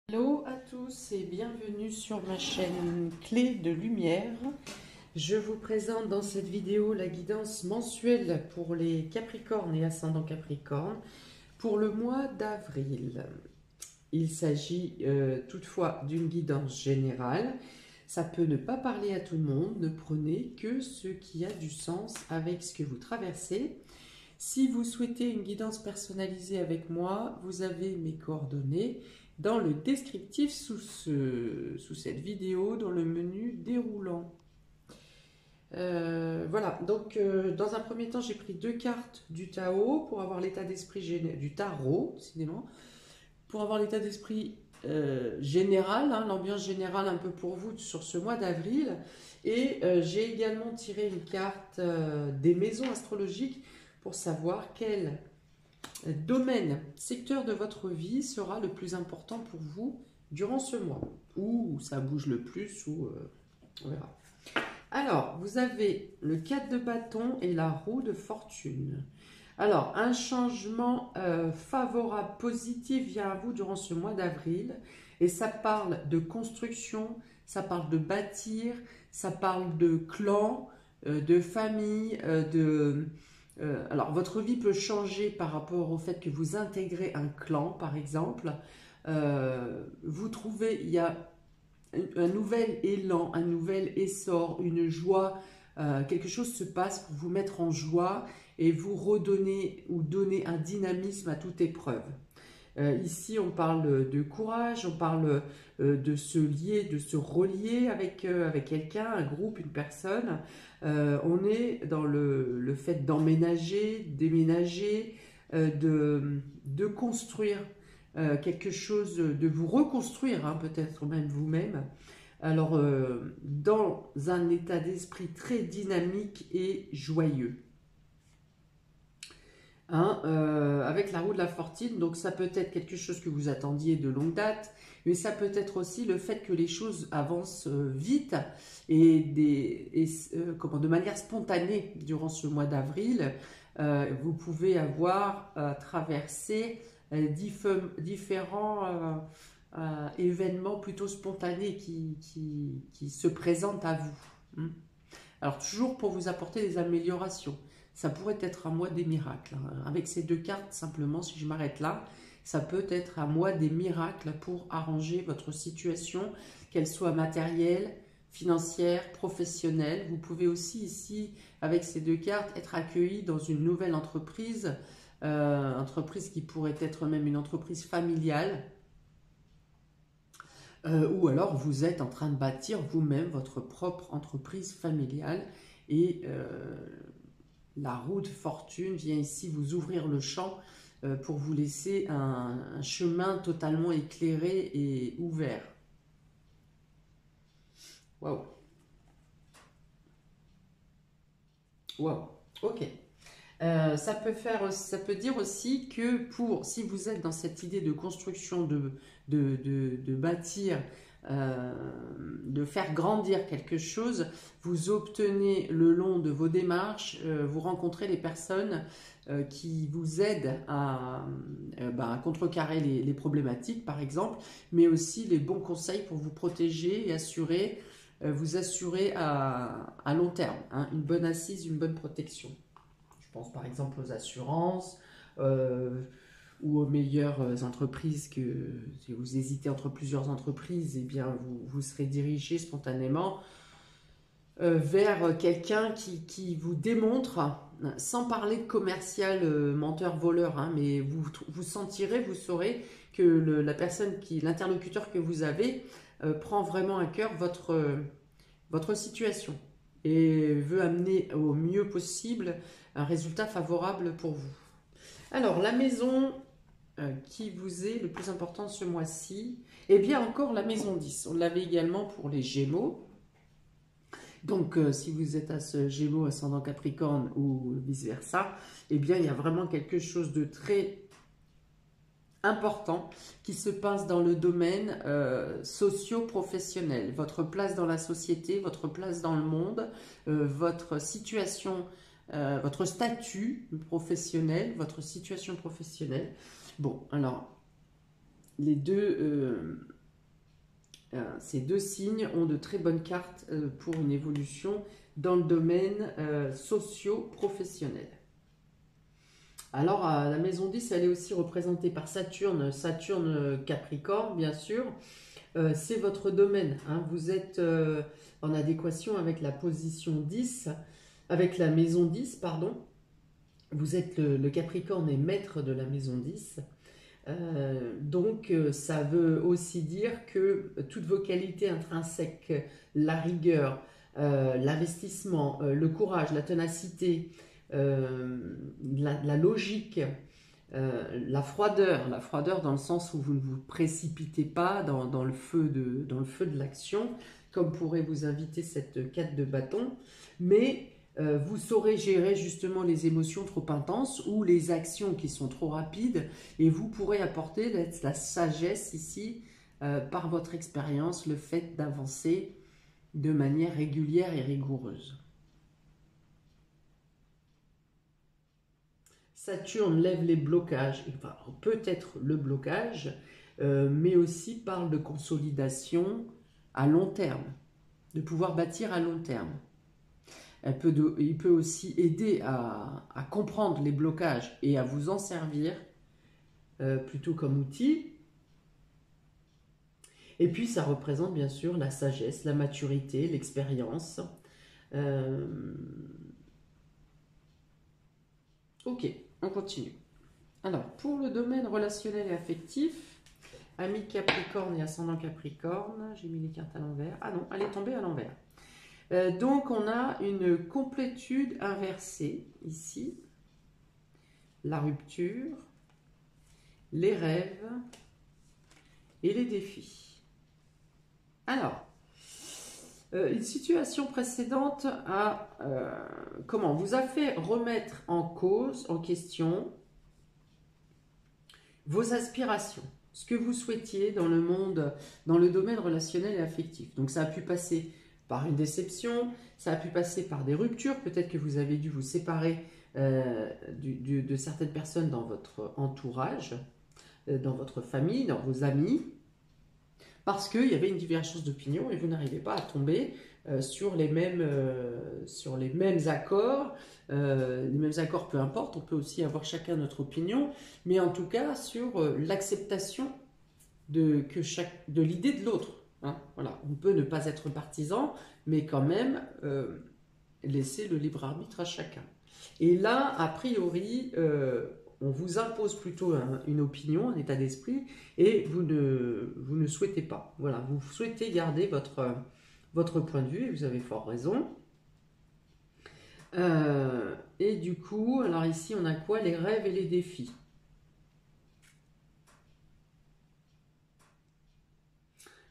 Hello à tous et bienvenue sur ma chaîne Clé de Lumière. Je vous présente dans cette vidéo la guidance mensuelle pour les Capricornes et ascendant Capricorne pour le mois d'avril. Il s'agit toutefois d'une guidance générale. Ça peut ne pas parler à tout le monde, ne prenez que ce qui a du sens avec ce que vous traversez. Si vous souhaitez une guidance personnalisée avec moi, vous avez mes coordonnées dans le descriptif sous cette vidéo, dans le menu déroulant. Voilà, donc dans un premier temps, j'ai pris deux cartes du Tao pour avoir l'état d'esprit du tarot, décidément, pour avoir l'état d'esprit général, hein, l'ambiance générale un peu pour vous sur ce mois d'avril. Et j'ai également tiré une carte des maisons astrologiques pour savoir quel domaine, secteur de votre vie sera le plus important pour vous durant ce mois, où ça bouge le plus, ou on verra. Alors, vous avez le 4 de bâton et la roue de fortune. Alors, un changement favorable, positif vient à vous durant ce mois d'avril, et ça parle de construction, ça parle de bâtir, ça parle de clan, de famille, alors, votre vie peut changer par rapport au fait que vous intégrez un clan, par exemple. Vous trouvez, il y a un nouvel élan, un nouvel essor, une joie. Quelque chose se passe pour vous mettre en joie et vous redonner ou donner un dynamisme à toute épreuve. Ici, on parle de courage, on parle de se lier, de se relier avec quelqu'un, un groupe, une personne. On est dans le fait d'emménager, déménager, de construire quelque chose, de vous reconstruire, hein, peut-être même vous-même. Alors, dans un état d'esprit très dynamique et joyeux. Hein, avec la roue de la fortune, donc ça peut être quelque chose que vous attendiez de longue date, mais ça peut être aussi le fait que les choses avancent vite et, de manière spontanée durant ce mois d'avril. Vous pouvez avoir traversé différents événements plutôt spontanés qui se présentent à vous. Hein. Alors toujours pour vous apporter des améliorations. Ça pourrait être un mois des miracles. Avec ces deux cartes, simplement, si je m'arrête là, ça peut être un mois des miracles pour arranger votre situation, qu'elle soit matérielle, financière, professionnelle. Vous pouvez aussi ici, avec ces deux cartes, être accueilli dans une nouvelle entreprise, entreprise qui pourrait être même une entreprise familiale, ou alors vous êtes en train de bâtir vous-même votre propre entreprise familiale et la roue de fortune vient ici vous ouvrir le champ pour vous laisser un chemin totalement éclairé et ouvert. Waouh! Waouh! Ok. Ça peut dire aussi que si vous êtes dans cette idée de construction, de bâtir, de faire grandir quelque chose, vous obtenez le long de vos démarches, vous rencontrez les personnes qui vous aident à contrecarrer les problématiques, par exemple, mais aussi les bons conseils pour vous protéger et vous assurer à long terme, hein, une bonne assise, une bonne protection. Je pense par exemple aux assurances ou aux meilleures entreprises que si vous hésitez entre plusieurs entreprises, eh bien vous serez dirigé spontanément vers quelqu'un qui vous démontre, sans parler de commercial, menteur, voleur, hein, mais vous sentirez, vous saurez que la personne l'interlocuteur que vous avez prend vraiment à cœur votre situation et veut amener au mieux possible un résultat favorable pour vous. Alors, la maison qui vous est le plus important ce mois-ci, eh bien encore la maison 10. On l'avait également pour les Gémeaux. Donc, si vous êtes à ce Gémeaux ascendant Capricorne ou vice-versa, eh bien, il y a vraiment quelque chose de très important qui se passe dans le domaine socio-professionnel. Votre place dans la société, votre place dans le monde, votre situation, votre statut professionnel, votre situation professionnelle. Bon, alors, les deux Ces deux signes ont de très bonnes cartes pour une évolution dans le domaine socio-professionnel. Alors, la maison 10, elle est aussi représentée par Saturne, Saturne Capricorne, bien sûr. C'est votre domaine, hein. Vous êtes en adéquation avec la position 10, avec la maison 10, pardon. Vous êtes le Capricorne et maître de la maison 10. Donc, ça veut aussi dire que toutes vos qualités intrinsèques, la rigueur, l'investissement, le courage, la ténacité, la logique, la froideur dans le sens où vous ne vous précipitez pas dans le feu de l'action, comme pourrait vous inviter cette 4 de bâton, mais vous saurez gérer justement les émotions trop intenses ou les actions qui sont trop rapides, et vous pourrez apporter la sagesse ici par votre expérience, le fait d'avancer de manière régulière et rigoureuse. Saturne lève les blocages, enfin peut-être le blocage, mais aussi parle de consolidation à long terme, de pouvoir bâtir à long terme. Il peut aussi aider à comprendre les blocages et à vous en servir plutôt comme outil. Et puis ça représente bien sûr la sagesse, la maturité, l'expérience. Ok, on continue. Alors, pour le domaine relationnel et affectif, ami Capricorne et ascendant Capricorne, j'ai mis les cartes à l'envers. Ah non, elle est tombée à l'envers. Donc, on a une complétude inversée ici. La rupture, les rêves et les défis. Alors, une situation précédente vous a fait remettre en cause, en question, vos aspirations, ce que vous souhaitiez dans le monde, dans le domaine relationnel et affectif. Donc ça a pu passer par une déception, ça a pu passer par des ruptures, peut-être que vous avez dû vous séparer de certaines personnes dans votre entourage, dans votre famille, dans vos amis, parce qu'il y avait une divergence d'opinion et vous n'arrivez pas à tomber sur les mêmes accords. Les mêmes accords, peu importe, on peut aussi avoir chacun notre opinion, mais en tout cas sur l'acceptation de l'idée de l'autre. Hein, voilà. On peut ne pas être partisan, mais quand même laisser le libre arbitre à chacun. Et là, a priori, on vous impose plutôt une opinion, un état d'esprit, et vous ne souhaitez pas. Voilà, vous souhaitez garder votre point de vue, et vous avez fort raison. Et du coup, alors ici, on a quoi? Les rêves et les défis.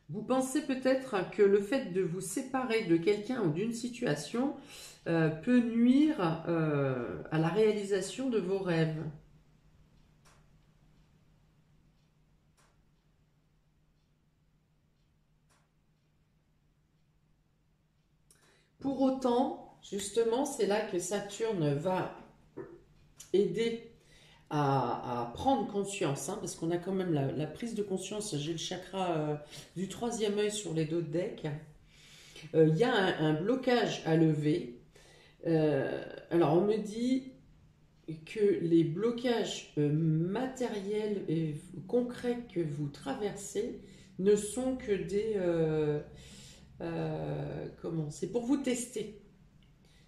Vous pensez peut-être que le fait de vous séparer de quelqu'un ou d'une situation peut nuire à la réalisation de vos rêves. Pour autant, justement, c'est là que Saturne va aider à prendre conscience, hein, parce qu'on a quand même la prise de conscience. J'ai le chakra du troisième œil sur les dos de deck. Il y a un blocage à lever. Alors, on me dit que les blocages matériels et concrets que vous traversez ne sont que des... c'est pour vous tester.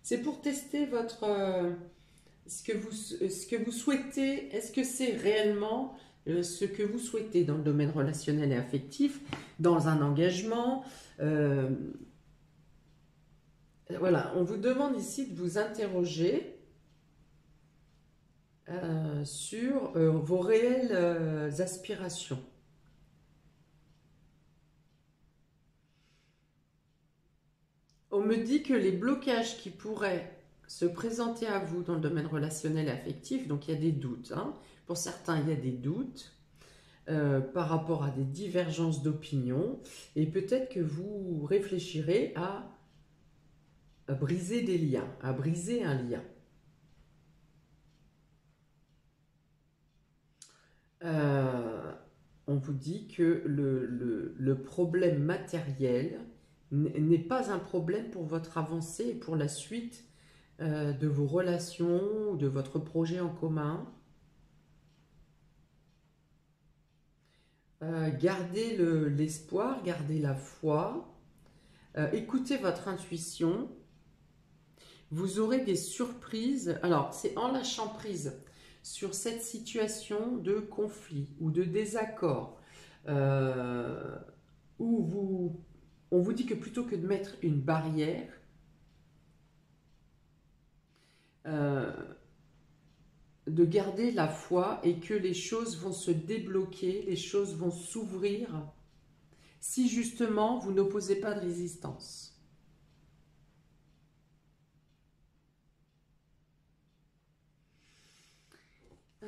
C'est pour tester ce que vous souhaitez. Est-ce que c'est réellement ce que vous souhaitez dans le domaine relationnel et affectif, dans un engagement voilà, on vous demande ici de vous interroger sur vos réelles aspirations. On me dit que les blocages qui pourraient se présenter à vous dans le domaine relationnel et affectif, donc il y a des doutes. Hein. Pour certains, il y a des doutes par rapport à des divergences d'opinion. Et peut-être que vous réfléchirez à briser des liens, à briser un lien. on vous dit que le problème matériel n'est pas un problème pour votre avancée et pour la suite de vos relations, de votre projet en commun. Gardez l'espoir, gardez la foi, écoutez votre intuition. Vous aurez des surprises. Alors, c'est en lâchant prise sur cette situation de conflit ou de désaccord, où on vous dit que plutôt que de mettre une barrière, de garder la foi et que les choses vont se débloquer, les choses vont s'ouvrir, si justement vous n'opposez pas de résistance.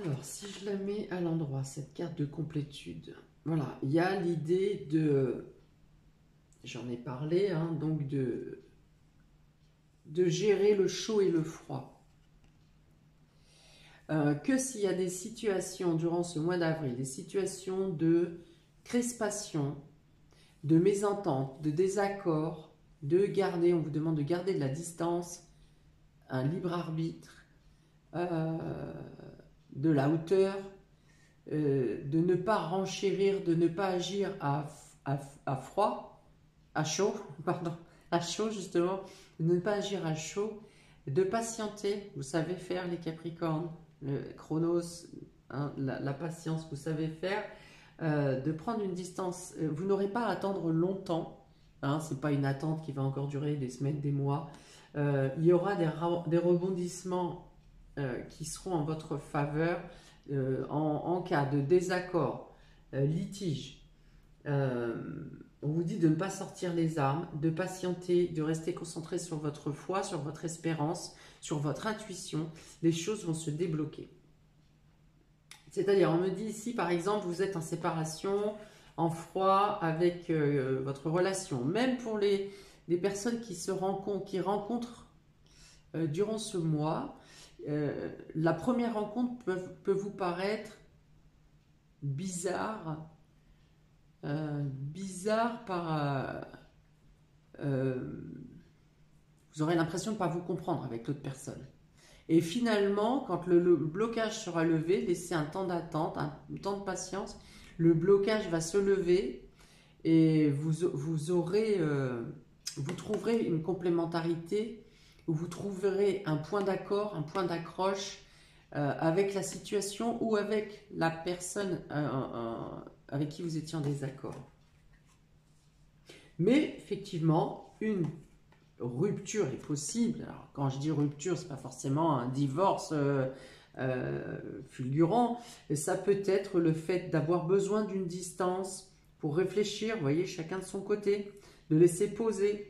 Alors, si je la mets à l'endroit, cette carte de complétude, voilà, il y a l'idée de, j'en ai parlé, hein, donc de gérer le chaud et le froid. Que s'il y a des situations durant ce mois d'avril, des situations de crispation, de mésentente, de désaccord, de garder, on vous demande de garder de la distance, un libre arbitre, de la hauteur, de ne pas renchérir, de ne pas agir à froid, à chaud, pardon, à chaud justement, de ne pas agir à chaud, de patienter, vous savez faire les Capricornes, le Chronos, hein, la patience, vous savez faire, de prendre une distance, vous n'aurez pas à attendre longtemps, hein, c'est pas une attente qui va encore durer des semaines, des mois, il y aura des rebondissements qui seront en votre faveur en cas de désaccord, litige. On vous dit de ne pas sortir les armes, de patienter, de rester concentré sur votre foi, sur votre espérance, sur votre intuition. Les choses vont se débloquer. C'est-à-dire, on me dit ici, par exemple, vous êtes en séparation, en froid avec votre relation. Même pour les personnes qui rencontrent durant ce mois, la première rencontre peut vous paraître bizarre, vous aurez l'impression de ne pas vous comprendre avec l'autre personne. Et finalement, quand le blocage sera levé, laissez un temps d'attente, un temps de patience, le blocage va se lever et vous trouverez une complémentarité, où vous trouverez un point d'accord, un point d'accroche avec la situation ou avec la personne avec qui vous étiez en désaccord. Mais effectivement, une rupture est possible. Alors, quand je dis rupture, ce n'est pas forcément un divorce fulgurant. Ça peut être le fait d'avoir besoin d'une distance pour réfléchir, vous voyez, chacun de son côté, de laisser poser.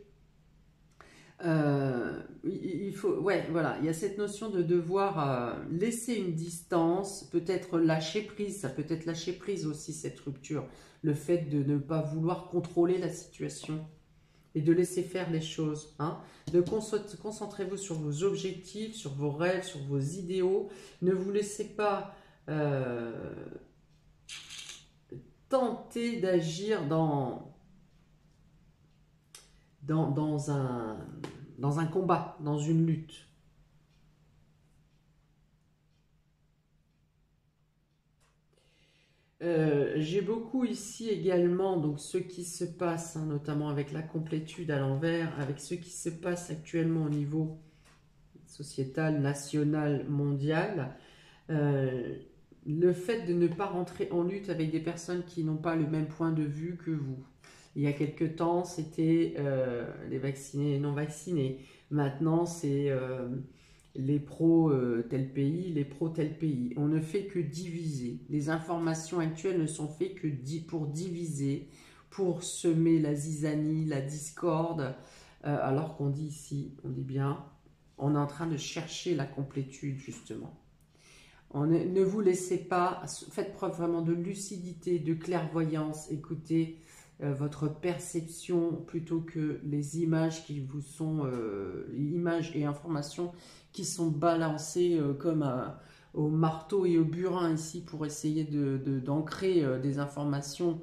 Il faut, ouais, voilà, il y a cette notion de devoir laisser une distance, peut-être lâcher prise, ça peut être lâcher prise aussi cette rupture, le fait de ne pas vouloir contrôler la situation et de laisser faire les choses, hein. Concentrez-vous sur vos objectifs, sur vos rêves, sur vos idéaux, ne vous laissez pas tenter d'agir dans un combat, dans une lutte. J'ai beaucoup ici également, donc ce qui se passe, hein, notamment avec la complétude à l'envers, avec ce qui se passe actuellement au niveau sociétal, national, mondial, le fait de ne pas rentrer en lutte avec des personnes qui n'ont pas le même point de vue que vous. Il y a quelque temps, c'était les vaccinés et les non-vaccinés. Maintenant, c'est les pros tel pays, les pros tel pays. On ne fait que diviser. Les informations actuelles ne sont faites que pour diviser, pour semer la zizanie, la discorde. Alors qu'on dit ici, on dit bien, on est en train de chercher la complétude, justement. Ne vous laissez pas, faites preuve vraiment de lucidité, de clairvoyance, écoutez votre perception plutôt que les images qui vous sont, images et informations qui sont balancées comme au marteau et au burin ici pour essayer d'ancrer des informations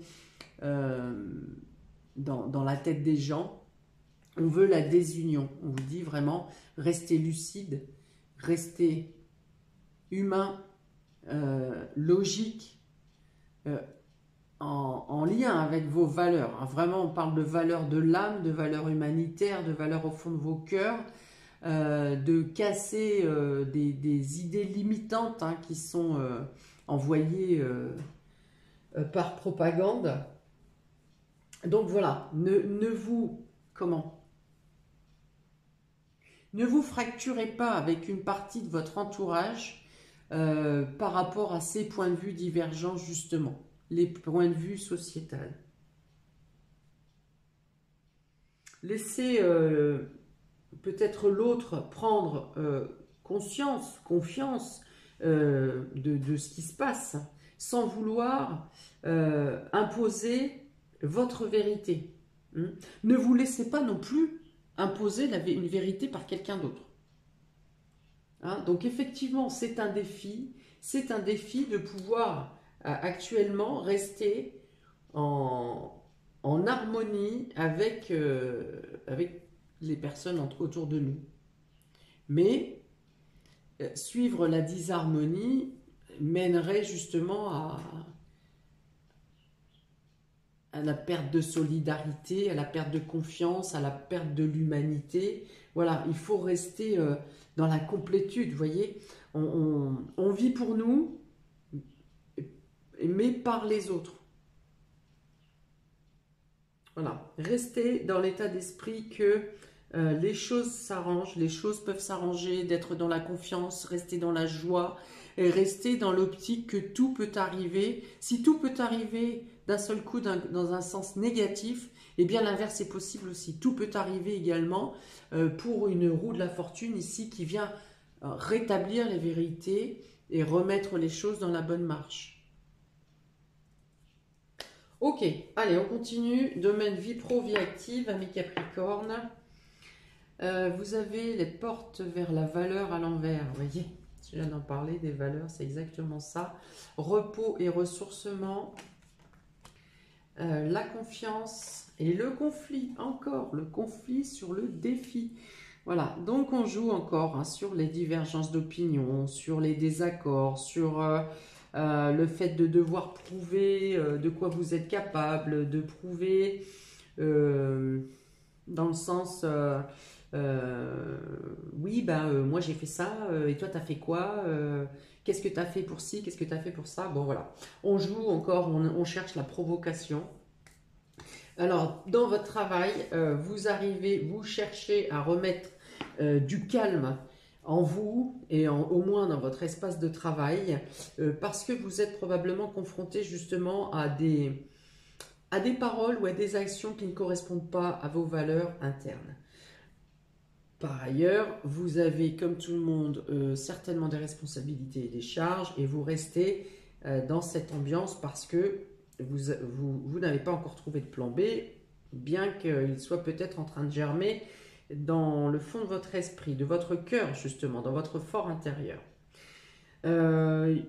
dans la tête des gens. On veut la désunion. On vous dit vraiment, restez lucide, restez humain, logique, en lien avec vos valeurs. Vraiment, on parle de valeurs de l'âme, de valeurs humanitaires, de valeurs au fond de vos cœurs, de casser des idées limitantes qui sont envoyées par propagande. Donc voilà, ne vous fracturez pas avec une partie de votre entourage par rapport à ces points de vue divergents, justement, les points de vue sociétaux. Laissez peut-être l'autre prendre conscience, confiance de ce qui se passe, sans vouloir imposer votre vérité. Ne vous laissez pas non plus imposer une vérité par quelqu'un d'autre. Donc effectivement, c'est un défi de pouvoir actuellement rester en harmonie avec les personnes autour de nous. Mais suivre la disharmonie mènerait justement à la perte de solidarité, à la perte de confiance, à la perte de l'humanité. Voilà, il faut rester dans la complétude, vous voyez. On vit pour nous, mais par les autres. Voilà, restez dans l'état d'esprit que les choses s'arrangent, les choses peuvent s'arranger, d'être dans la confiance, rester dans la joie, et rester dans l'optique que tout peut arriver. Si tout peut arriver d'un seul coup dans un sens négatif, eh bien l'inverse est possible aussi. Tout peut arriver également pour une roue de la fortune ici qui vient rétablir les vérités et remettre les choses dans la bonne marche. Ok, allez, on continue. Domaine vie pro, vie active, amis Capricorne. Vous avez les portes vers la valeur à l'envers, vous voyez. Je viens d'en parler, des valeurs, c'est exactement ça. Repos et ressourcement. La confiance et le conflit, encore, le conflit sur le défi. Voilà, donc on joue encore sur les divergences d'opinion, sur les désaccords, sur le fait de devoir prouver de quoi vous êtes capable, de prouver dans le sens... oui, moi j'ai fait ça, et toi t'as fait quoi, qu'est-ce que t'as fait pour ci, qu'est-ce que t'as fait pour ça. Bon voilà, on joue encore, on cherche la provocation. Alors dans votre travail, vous cherchez à remettre du calme en vous et au moins dans votre espace de travail, parce que vous êtes probablement confronté justement à des paroles ou à des actions qui ne correspondent pas à vos valeurs internes. Par ailleurs, vous avez, comme tout le monde, certainement des responsabilités et des charges, et vous restez dans cette ambiance parce que vous n'avez pas encore trouvé de plan B, bien qu'il soit peut-être en train de germer dans le fond de votre esprit, de votre cœur justement, dans votre fort intérieur. On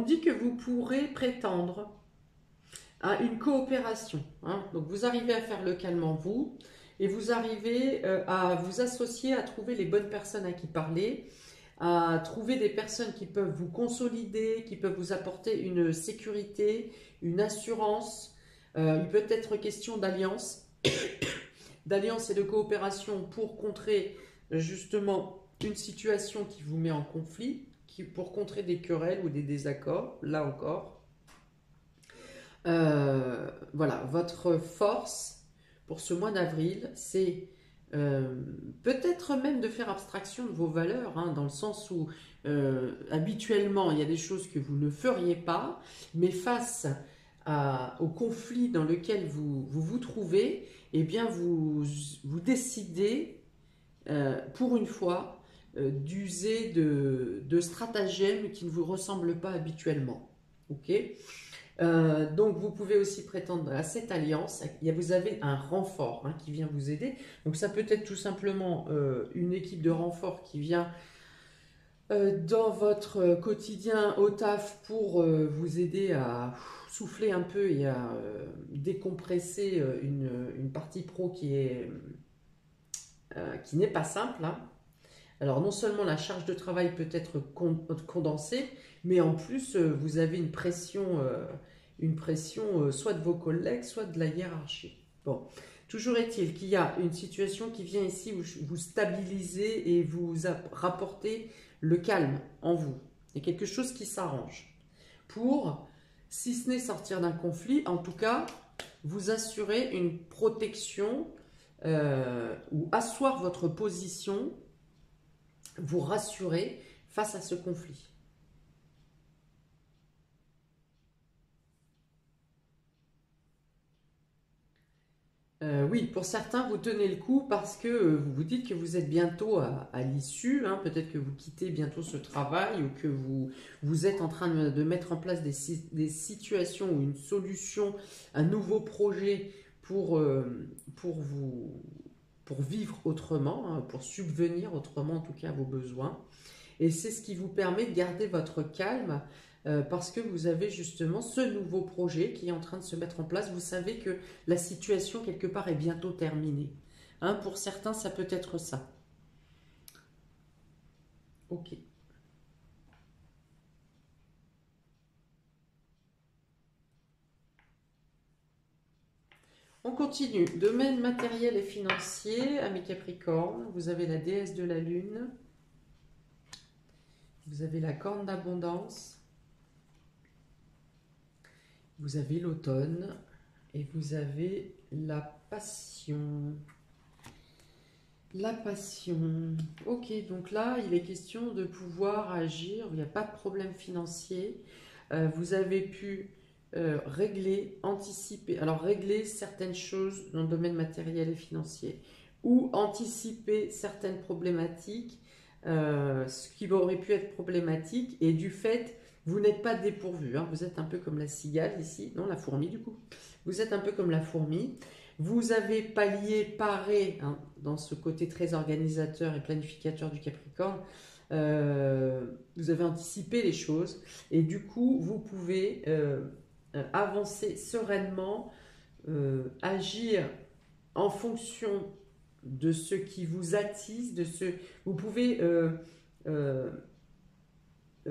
dit que vous pourrez prétendre à une coopération. Donc vous arrivez à faire le calme en vous et vous arrivez à vous associer, à trouver les bonnes personnes à qui parler, à trouver des personnes qui peuvent vous consolider, qui peuvent vous apporter une sécurité, une assurance. Il peut être question d'alliance, d'alliance et de coopération pour contrer justement une situation qui vous met en conflit, pour contrer des querelles ou des désaccords, là encore. Voilà, votre force pour ce mois d'avril, c'est peut-être même de faire abstraction de vos valeurs, dans le sens où habituellement il y a des choses que vous ne feriez pas, mais face au conflit dans lequel vous trouvez, eh bien vous décidez pour une fois d'user de stratagèmes qui ne vous ressemblent pas habituellement. Ok ? Donc vous pouvez aussi prétendre à cette alliance. Vous avez un renfort qui vient vous aider. Donc ça peut être tout simplement une équipe de renfort qui vient dans votre quotidien au taf pour vous aider à souffler un peu et à décompresser une partie pro qui n'est pas simple, hein. Alors non seulement la charge de travail peut être condensée, mais en plus vous avez une pression soit de vos collègues, soit de la hiérarchie. Bon, toujours est-il qu'il y a une situation qui vient ici où vous stabilisez et vous rapportez le calme en vous. Il y a quelque chose qui s'arrange pour, si ce n'est sortir d'un conflit, en tout cas, vous assurer une protection ou asseoir votre position, vous rassurer face à ce conflit. Oui, pour certains, vous tenez le coup parce que vous vous dites que vous êtes bientôt à l'issue, hein, peut-être que vous quittez bientôt ce travail ou que vous êtes en train de mettre en place des situations ou une solution, un nouveau projet pour vivre autrement, hein, pour subvenir autrement en tout cas à vos besoins. Et c'est ce qui vous permet de garder votre calme parce que vous avez justement ce nouveau projet qui est en train de se mettre en place. Vous savez que la situation quelque part est bientôt terminée. Hein, pour certains, ça peut être ça. Ok. On continue. Domaine matériel et financier, amis Capricorne. Vous avez la déesse de la lune. Vous avez la corne d'abondance. Vous avez l'automne. Et vous avez la passion. La passion. Ok, donc là, il est question de pouvoir agir. Il n'y a pas de problème financier. Vous avez pu régler, anticiper. Alors, régler certaines choses dans le domaine matériel et financier. Ou anticiper certaines problématiques, ce qui aurait pu être problématique. Et du fait, vous n'êtes pas dépourvu, hein. Vous êtes un peu comme la cigale ici. Non, la fourmi du coup. Vous êtes un peu comme la fourmi. Vous avez pallié, paré, hein, dans ce côté très organisateur et planificateur du Capricorne, vous avez anticipé les choses et du coup, vous pouvez avancer sereinement, agir en fonction de ce qui vous attise, vous pouvez euh,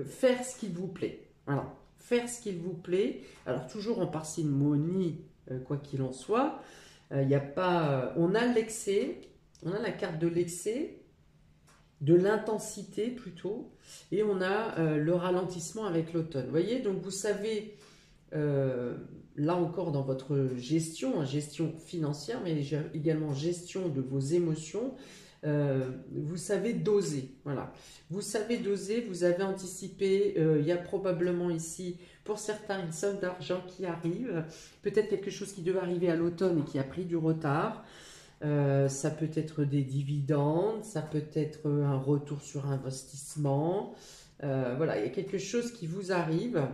faire ce qu'il vous plaît. Voilà, faire ce qu'il vous plaît. Alors toujours en parcimonie, quoi qu'il en soit. Y a pas, on a l'excès, on a la carte de l'excès, de l'intensité plutôt, et on a le ralentissement avec l'automne. Vous voyez, donc vous savez, là encore dans votre gestion, hein, gestion financière, mais également gestion de vos émotions, vous savez doser. Voilà, vous savez doser, vous avez anticipé. Il y a probablement ici, pour certains, une somme d'argent qui arrive, peut-être quelque chose qui devait arriver à l'automne et qui a pris du retard. Ça peut être des dividendes, ça peut être un retour sur investissement. Voilà, il y a quelque chose qui vous arrive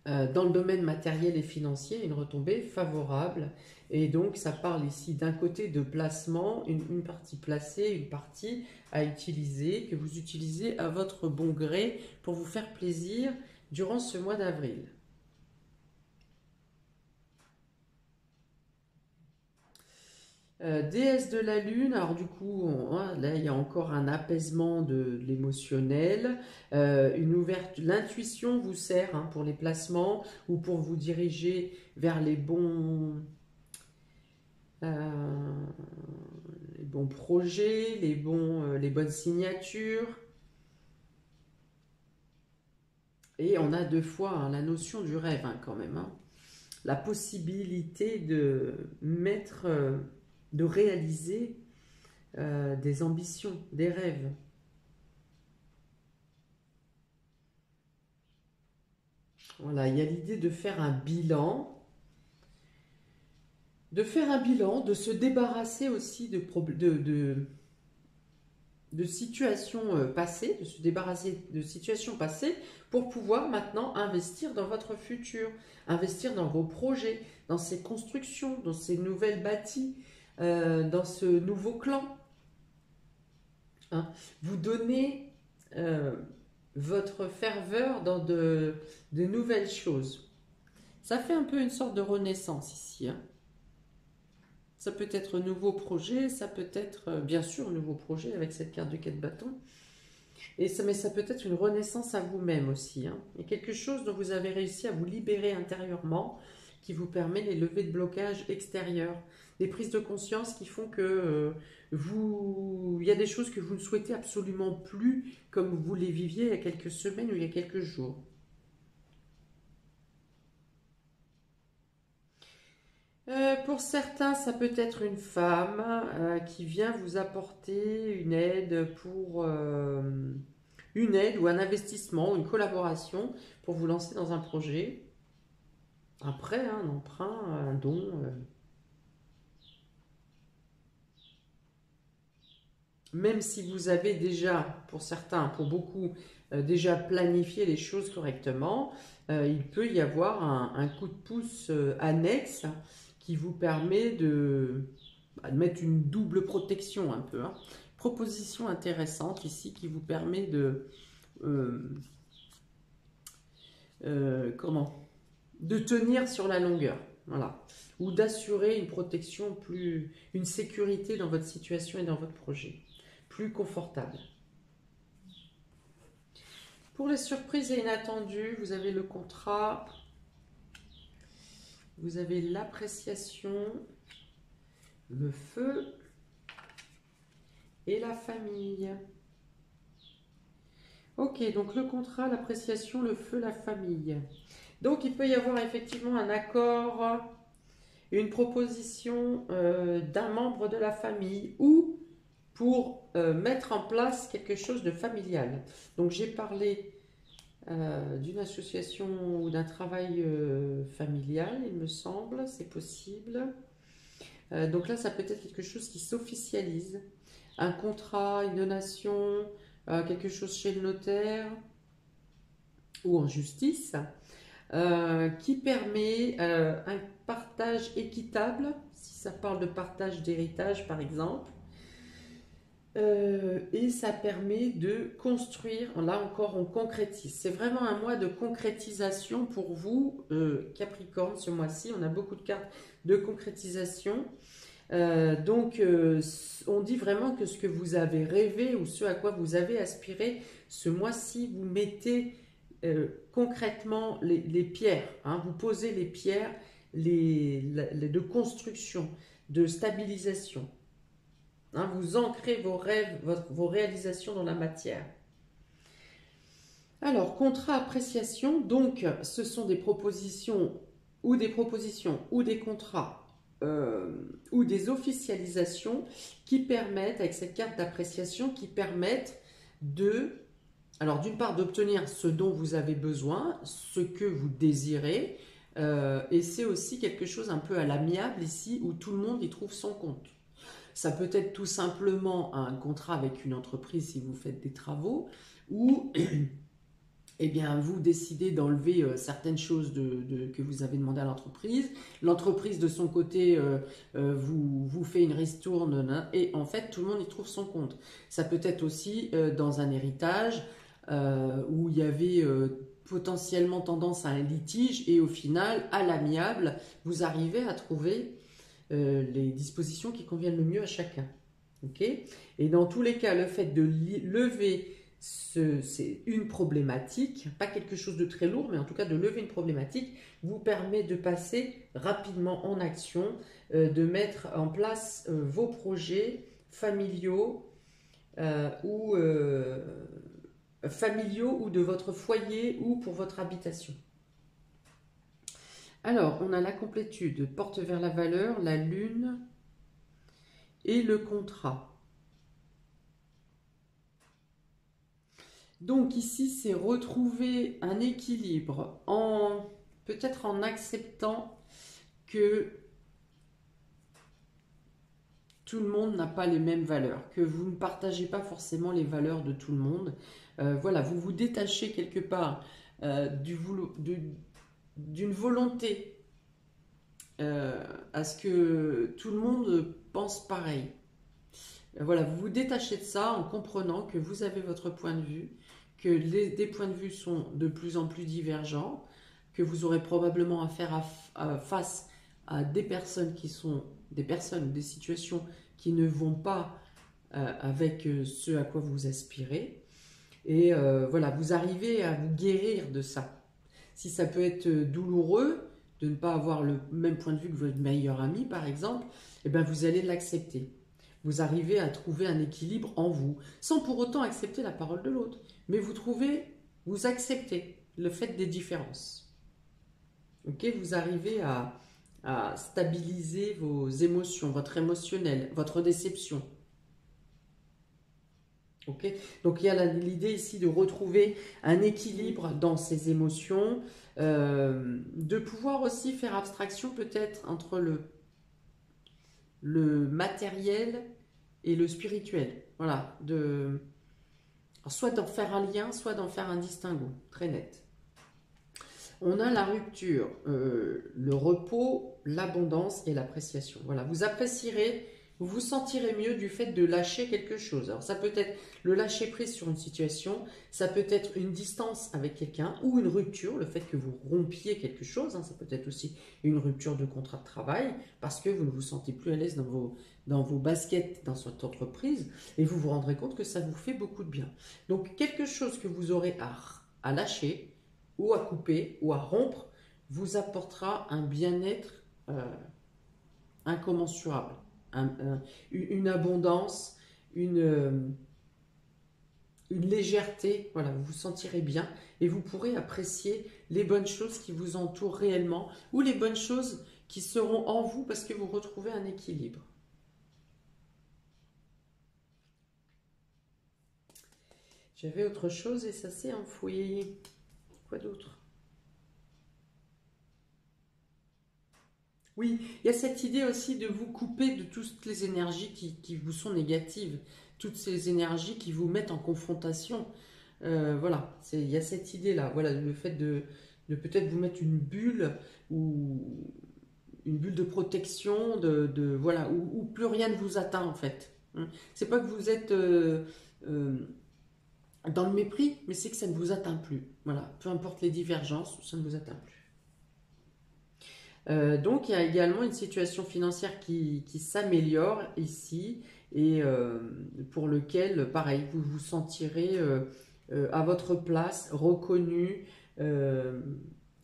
dans le domaine matériel et financier, une retombée favorable. Et donc, ça parle ici d'un côté de placement, une partie placée, une partie à utiliser, que vous utilisez à votre bon gré pour vous faire plaisir durant ce mois d'avril. Déesse de la Lune, alors du coup, là il y a encore un apaisement de l'émotionnel, une ouverture, l'intuition vous sert, hein, pour les placements ou pour vous diriger vers euh, les bons projets, les bonnes signatures. Et on a deux fois, hein, la notion du rêve, hein, quand même, hein. La possibilité de réaliser des ambitions, des rêves. Voilà, il y a l'idée de faire un bilan, de se débarrasser aussi de situations passées, de se débarrasser de situations passées pour pouvoir maintenant investir dans votre futur, investir dans vos projets, dans ces constructions, dans ces nouvelles bâties, dans ce nouveau clan. Hein. Vous donnez euh, votre ferveur dans de nouvelles choses. Ça fait un peu une sorte de renaissance ici, hein. Ça peut être un nouveau projet, ça peut être bien sûr un nouveau projet avec cette carte de 4 bâtons. Mais ça peut être une renaissance à vous-même aussi, hein. Et quelque chose dont vous avez réussi à vous libérer intérieurement, qui vous permet les levées de blocage extérieurs, des prises de conscience qui font que il y a des choses que vous ne souhaitez absolument plus comme vous les viviez il y a quelques semaines ou il y a quelques jours. Pour certains, ça peut être une femme qui vient vous apporter une aide ou un investissement, une collaboration pour vous lancer dans un projet, un prêt, hein, un emprunt, un don. Même si vous avez déjà, pour certains, pour beaucoup, déjà planifié les choses correctement, il peut y avoir un coup de pouce annexe qui vous permet de mettre une double protection un peu, hein. Proposition intéressante ici qui vous permet euh, de tenir sur la longueur, voilà, ou d'assurer une protection une sécurité dans votre situation et dans votre projet, plus confortable. Pour les surprises et inattendues, vous avez le contrat, vous avez l'appréciation, le feu et la famille. Ok, donc le contrat, l'appréciation, le feu, la famille. Donc il peut y avoir effectivement un accord, une proposition d'un membre de la famille ou pour mettre en place quelque chose de familial. Donc j'ai parlé d'une association ou d'un travail familial, il me semble, c'est possible. Donc là, ça peut être quelque chose qui s'officialise, un contrat, une donation, quelque chose chez le notaire ou en justice, qui permet un partage équitable, si ça parle de partage d'héritage par exemple, et ça permet de construire, là encore on concrétise, c'est vraiment un mois de concrétisation pour vous, Capricorne, ce mois-ci, on a beaucoup de cartes de concrétisation. On dit vraiment que ce que vous avez rêvé ou ce à quoi vous avez aspiré, ce mois-ci, vous mettez concrètement les pierres, hein, vous posez les pierres de construction, de stabilisation, hein, vous ancrez vos rêves, vos réalisations dans la matière. Alors, contrat appréciation, donc ce sont des propositions ou des contrats ou des officialisations qui permettent, avec cette carte d'appréciation, qui permettent alors d'une part d'obtenir ce dont vous avez besoin, ce que vous désirez, et c'est aussi quelque chose un peu à l'amiable ici, où tout le monde y trouve son compte. Ça peut être tout simplement un contrat avec une entreprise si vous faites des travaux, ou eh bien, vous décidez d'enlever certaines choses que vous avez demandé à l'entreprise. L'entreprise, de son côté, vous fait une ristourne, et en fait, tout le monde y trouve son compte. Ça peut être aussi dans un héritage où il y avait potentiellement tendance à un litige, et au final, à l'amiable, vous arrivez à trouver les dispositions qui conviennent le mieux à chacun. Okay, et dans tous les cas, le fait de lever c'est une problématique, pas quelque chose de très lourd, mais en tout cas de lever une problématique, vous permet de passer rapidement en action, de mettre en place vos projets familiaux ou de votre foyer ou pour votre habitation. Alors, on a la complétude, porte vers la valeur, la lune et le contrat. Donc ici, c'est retrouver un équilibre peut-être en acceptant que tout le monde n'a pas les mêmes valeurs, que vous ne partagez pas forcément les valeurs de tout le monde. Voilà, vous vous détachez quelque part d'une volonté à ce que tout le monde pense pareil. Voilà, vous vous détachez de ça en comprenant que vous avez votre point de vue, que des points de vue sont de plus en plus divergents, que vous aurez probablement à faire face à des personnes qui sont des personnes, des situations qui ne vont pas avec ce à quoi vous aspirez. Et voilà, vous arrivez à vous guérir de ça. Si ça peut être douloureux de ne pas avoir le même point de vue que votre meilleur ami, par exemple, eh bien vous allez l'accepter. Vous arrivez à trouver un équilibre en vous, sans pour autant accepter la parole de l'autre. Mais vous acceptez le fait des différences. Ok, vous arrivez à stabiliser vos émotions, votre émotionnel, votre déception. Ok, donc il y a l'idée ici de retrouver un équilibre dans ces émotions, de pouvoir aussi faire abstraction peut-être entre le matériel et le spirituel. Voilà, soit d'en faire un lien, soit d'en faire un distinguo, très net. On a la rupture, le repos, l'abondance et l'appréciation. Voilà, vous apprécierez, vous vous sentirez mieux du fait de lâcher quelque chose. Alors ça peut être le lâcher prise sur une situation, ça peut être une distance avec quelqu'un ou une rupture, le fait que vous rompiez quelque chose, hein, ça peut être aussi une rupture de contrat de travail parce que vous ne vous sentez plus à l'aise dans vos baskets dans cette entreprise et vous vous rendrez compte que ça vous fait beaucoup de bien. Donc quelque chose que vous aurez à lâcher, ou à couper, ou à rompre, vous apportera un bien-être incommensurable, une abondance, une légèreté, voilà, vous vous sentirez bien et vous pourrez apprécier les bonnes choses qui vous entourent réellement ou les bonnes choses qui seront en vous parce que vous retrouvez un équilibre. J'avais autre chose et ça s'est enfoui. Quoi d'autre? Oui, il y a cette idée aussi de vous couper de toutes les énergies qui vous sont négatives, toutes ces énergies qui vous mettent en confrontation. Voilà, il y a cette idée-là. Voilà, le fait de peut-être vous mettre une bulle ou une bulle de protection, voilà, où plus rien ne vous atteint en fait. C'est pas que vous êtes dans le mépris, mais c'est que ça ne vous atteint plus. Voilà, peu importe les divergences, ça ne vous atteint plus. Donc il y a également une situation financière qui s'améliore ici et pour lequel, pareil, vous vous sentirez à votre place, reconnu,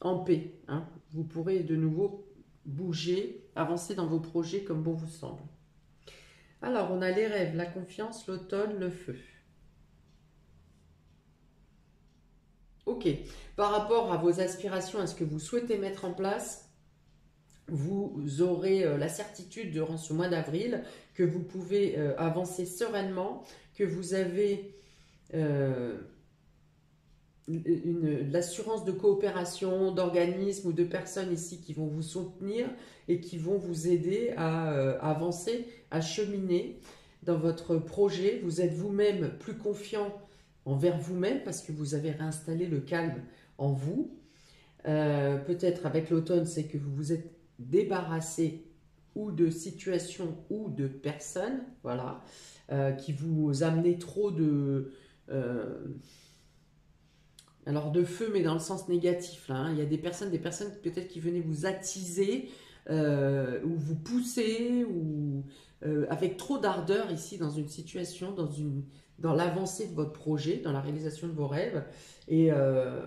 en paix. Hein. Vous pourrez de nouveau bouger, avancer dans vos projets comme bon vous semble. Alors on a les rêves, la confiance, l'automne, le feu. Ok, par rapport à vos aspirations, à ce que vous souhaitez mettre en place, vous aurez la certitude durant ce mois d'avril que vous pouvez avancer sereinement, que vous avez l'assurance de coopération d'organismes ou de personnes ici qui vont vous soutenir et qui vont vous aider à avancer, à cheminer dans votre projet. Vous êtes vous-même plus confiant envers vous-même parce que vous avez réinstallé le calme en vous. Peut-être avec l'automne, c'est que vous vous êtes débarrassé ou de situations ou de personnes, voilà, qui vous amenaient trop alors de feu, mais dans le sens négatif. Là, hein. Il y a des personnes peut-être qui venaient vous attiser ou vous pousser ou avec trop d'ardeur ici dans une situation, dans l'avancée de votre projet, dans la réalisation de vos rêves. Et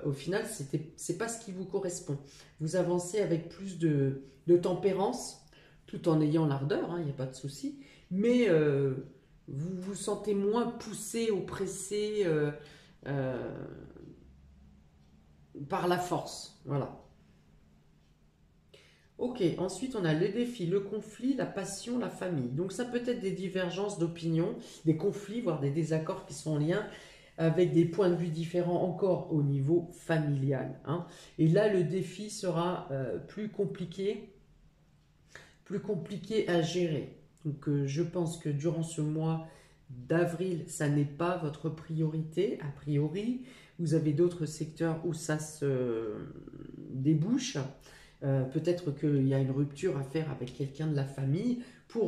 au final, c'est pas ce qui vous correspond. Vous avancez avec plus de tempérance, tout en ayant l'ardeur, hein, il n'y a pas de souci. Mais vous vous sentez moins poussé, oppressé par la force. Voilà. Ok, ensuite on a le défi, le conflit, la passion, la famille. Donc ça peut être des divergences d'opinion, des conflits, voire des désaccords qui sont en lien avec des points de vue différents encore au niveau familial. Hein. Et là, le défi sera plus compliqué à gérer. Donc je pense que durant ce mois d'avril, ça n'est pas votre priorité, a priori. Vous avez d'autres secteurs où ça se débouche. Peut-être qu'il y a une rupture à faire avec quelqu'un de la famille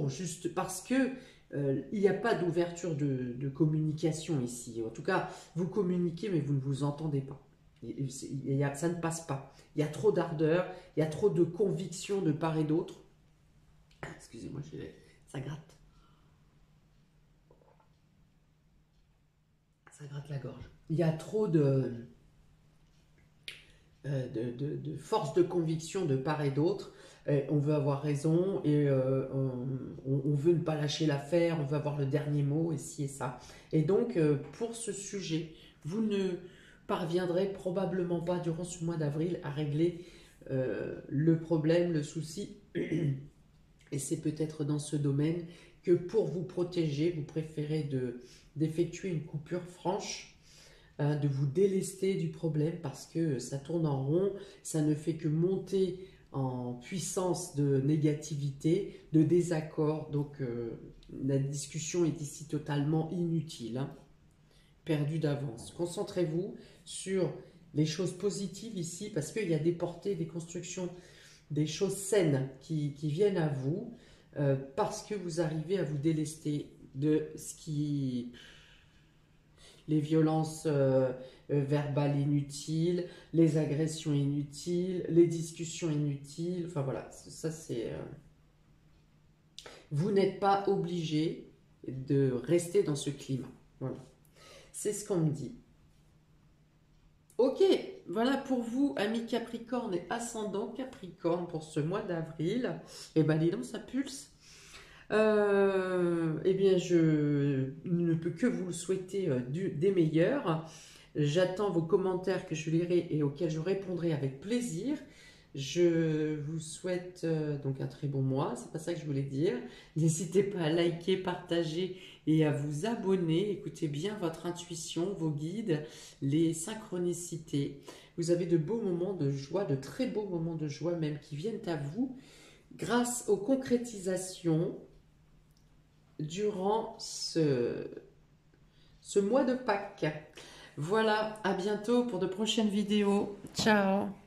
juste parce que il n'y a pas d'ouverture de communication ici. En tout cas, vous communiquez, mais vous ne vous entendez pas. Ça ne passe pas. Il y a trop d'ardeur, il y a trop de conviction de part et d'autre. Excusez-moi, ça gratte. Ça gratte la gorge. Il y a trop de force de conviction de part et d'autre. On veut avoir raison et on veut ne pas lâcher l'affaire, on veut avoir le dernier mot et ci et ça. Et donc, pour ce sujet, vous ne parviendrez probablement pas durant ce mois d'avril à régler le problème, le souci. Et c'est peut-être dans ce domaine que pour vous protéger, vous préférez d'effectuer une coupure franche, de vous délester du problème parce que ça tourne en rond, ça ne fait que monter en puissance de négativité, de désaccord. Donc la discussion est ici totalement inutile, hein, perdue d'avance. Concentrez-vous sur les choses positives ici parce qu'il y a des portées, des constructions, des choses saines qui viennent à vous parce que vous arrivez à vous délester de ce qui... les violences verbales inutiles, les agressions inutiles, les discussions inutiles, enfin voilà, ça c'est... Vous n'êtes pas obligé de rester dans ce climat, voilà. C'est ce qu'on me dit. Ok, voilà pour vous, amis Capricorne et ascendant Capricorne pour ce mois d'avril. Et ben dis donc, ça pulse. Eh bien, je ne peux que vous souhaiter des meilleurs. J'attends vos commentaires que je lirai et auxquels je répondrai avec plaisir. Je vous souhaite donc un très bon mois, c'est pas ça que je voulais dire. N'hésitez pas à liker, partager et à vous abonner. Écoutez bien votre intuition, vos guides, les synchronicités. Vous avez de beaux moments de joie, de très beaux moments de joie même qui viennent à vous grâce aux concrétisations durant ce mois de Pâques. Voilà, à bientôt pour de prochaines vidéos. Ciao!